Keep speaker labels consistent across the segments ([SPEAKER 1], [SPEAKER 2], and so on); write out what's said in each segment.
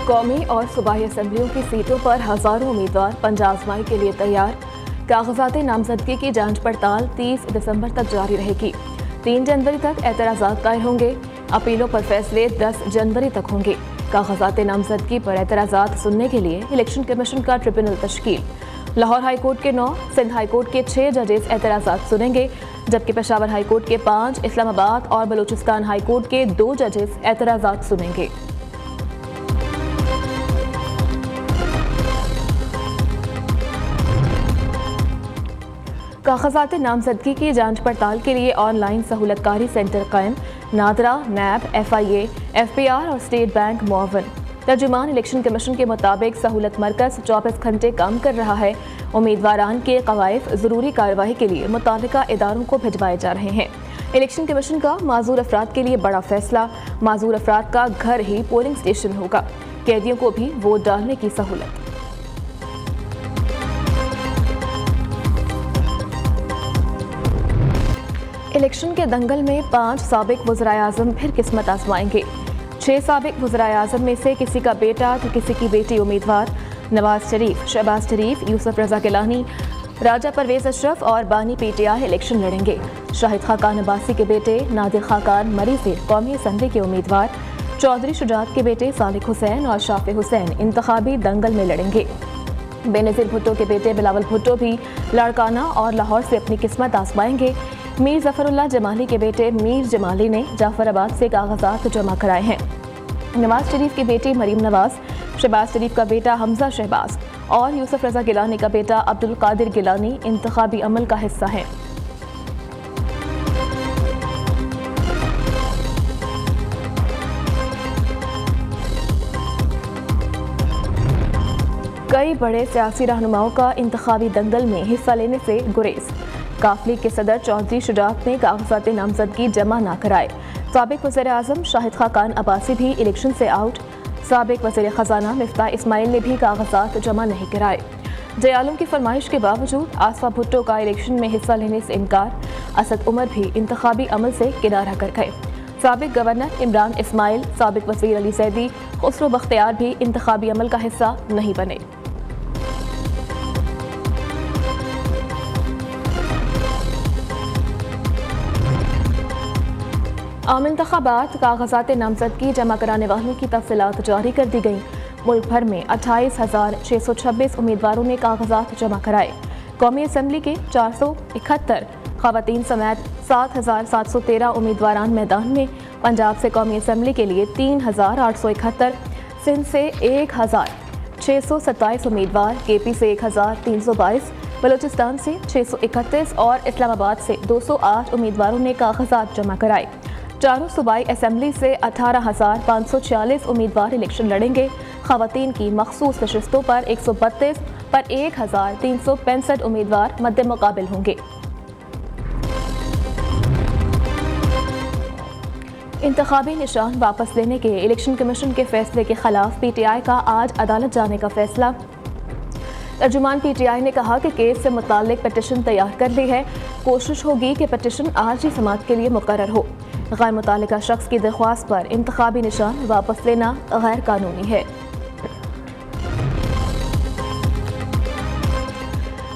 [SPEAKER 1] قومی اور صوبائی اسمبلیوں کی سیٹوں پر ہزاروں امیدوار پنجہ آزمائی کے لیے تیار۔ کاغذات نامزدگی کی جانچ پڑتال 30 دسمبر تک جاری رہے گی۔ 3 جنوری تک اعتراضات دائر ہوں گے۔ اپیلوں پر فیصلے 10 جنوری تک ہوں گے۔ کاغذات نامزدگی پر اعتراضات سننے کے لیے الیکشن کمیشن کا ٹریبیونل تشکیل۔ لاہور ہائی کورٹ کے 9، سندھ ہائی کورٹ کے 6 ججز اعتراضات سنیں گے، جبکہ پشاور ہائی کورٹ کے 5، اسلام آباد اور بلوچستان ہائی کورٹ کے 2 ججز اعتراضات سنیں گے۔ کاغذات نامزدگی کی جانچ پڑتال کے لیے آن لائن سہولت کاری سینٹر قائم۔ نادرا، نیب، FIA، FPR اور اسٹیٹ بینک معاون۔ ترجمان الیکشن کمیشن کے مطابق سہولت مرکز 24 گھنٹے کام کر رہا ہے۔ امیدواران کے قوائف ضروری کارروائی کے لیے متعلقہ اداروں کو بھجوائے جا رہے ہیں۔ الیکشن کمیشن کا معذور افراد کے لیے بڑا فیصلہ، معذور افراد کا گھر ہی پولنگ اسٹیشن ہوگا۔ قیدیوں کو بھی ووٹ ڈالنے کی سہولت۔ الیکشن کے دنگل میں 5 سابق وزرائے اعظم پھر قسمت آزمائیں گے۔ 6 سابق وزرائے اعظم میں سے کسی کا بیٹا تو کسی کی بیٹی امیدوار۔ نواز شریف، شہباز شریف، یوسف رضا گیلانی، راجہ پرویز اشرف اور بانی PTI الیکشن لڑیں گے۔ شاہد خاقان عباسی کے بیٹے نادر خاقان مری سے قومی اسمبلی کے امیدوار۔ چودھری شجاعت کے بیٹے صالح حسین اور شافع حسین انتخابی دنگل میں لڑیں گے۔ بینظیر بھٹو کے بیٹے بلاول بھٹو بھی لاڑکانہ اور لاہور سے اپنی قسمت آزمائیں گے۔ میر ظفر اللہ جمالی کے بیٹے میر جمالی نے جعفر آباد سے کاغذات جمع کرائے ہیں۔ نواز شریف کی بیٹی مریم نواز، شہباز شریف کا بیٹا حمزہ شہباز اور یوسف رضا گیلانی کا بیٹا عبدالقادر گیلانی انتخابی عمل کا حصہ ہیں۔ کئی بڑے سیاسی رہنماؤں کا انتخابی دنگل میں حصہ لینے سے گریز۔ کاف لیگ کے صدر چودھری شجاعت نے کاغذات نامزدگی جمع نہ کرائے۔ سابق وزیر اعظم شاہد خاقان عباسی بھی الیکشن سے آؤٹ۔ سابق وزیر خزانہ مفتاح اسماعیل نے بھی کاغذات جمع نہیں کرائے۔ جے عالم کی فرمائش کے باوجود آصفہ بھٹو کا الیکشن میں حصہ لینے سے انکار۔ اسد عمر بھی انتخابی عمل سے کنارہ کر گئے۔ سابق گورنر عمران اسماعیل، سابق وزیر علی زیدی، خسرو بختیار بھی انتخابی عمل کا حصہ نہیں بنے۔ عام انتخابات کاغذات نامزدگی جمع کرانے والوں کی تفصیلات جاری کر دی گئیں۔ ملک بھر میں 28,626 امیدواروں نے کاغذات جمع کرائے۔ قومی اسمبلی کے 471 خواتین سمیت 7,713 امیدواران میدان میں۔ پنجاب سے قومی اسمبلی کے لیے 3,871، سندھ سے 1,627 امیدوار، KP سے 1,322، بلوچستان سے 631 اور اسلام آباد سے 208 امیدواروں نے کاغذات جمع کرائے۔ چاروں صوبائی اسمبلی سے 18,546 امیدوار الیکشن لڑیں گے۔ خواتین کی مخصوص نشستوں پر 132 پر 1,365 امیدوار مد مقابل ہوں گے۔ انتخابی نشان واپس لینے کے الیکشن کمیشن کے فیصلے کے خلاف PTI کا آج عدالت جانے کا فیصلہ۔ ترجمان PTI نے کہا کہ کیس سے متعلق پٹیشن تیار کر لی ہے۔ کوشش ہوگی کہ پٹیشن آج ہی سماعت کے لیے مقرر ہو۔ غیر متعلقہ شخص کی درخواست پر انتخابی نشان واپس لینا غیر قانونی ہے۔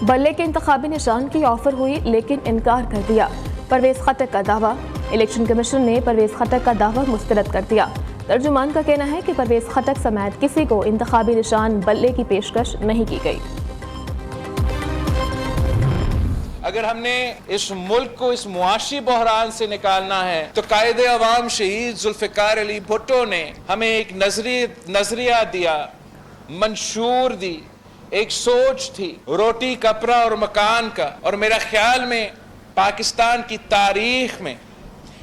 [SPEAKER 1] بلے کے انتخابی نشان کی آفر ہوئی لیکن انکار کر دیا۔ پرویز خٹک کا دعویٰ۔ الیکشن کمیشن نے پرویز خٹک کا دعویٰ مسترد کر دیا۔ ترجمان کا کہنا ہے کہ پرویز خٹک سمیت کسی کو انتخابی نشان بلے کی پیشکش نہیں کی گئی۔
[SPEAKER 2] اگر ہم نے اس ملک کو اس معاشی بحران سے نکالنا ہے تو قائد عوام شہید ذوالفقار علی بھٹو نے ہمیں ایک نظریہ دیا، منشور دی، ایک سوچ تھی روٹی کپڑا اور مکان کا۔ اور میرا خیال میں پاکستان کی تاریخ میں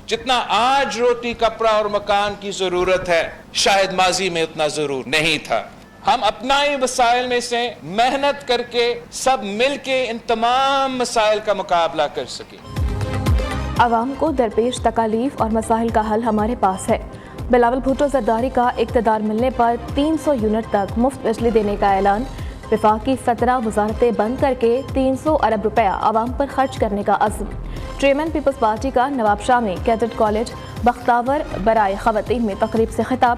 [SPEAKER 2] جتنا آج روٹی کپڑا اور مکان کی ضرورت ہے شاید ماضی میں اتنا ضرور نہیں تھا۔ ہم اپنا ہی وسائل میں سے محنت کر کے سب مل کے ان تمام مسائل کا مقابلہ کر سکیں۔
[SPEAKER 1] عوام کو درپیش تکالیف اور مسائل کا حل ہمارے پاس ہے۔ بلاول بھٹو زرداری کا اقتدار ملنے پر 300 یونٹ تک مفت بجلی دینے کا اعلان۔ وفاقی 17 وزارتیں بند کر کے 300 ارب روپیہ عوام پر خرچ کرنے کا عزم۔ چیئرمین پیپلز پارٹی کا نواب شاہ میں کیڈٹ کالج بختاور برائے خواتین میں تقریب سے خطاب۔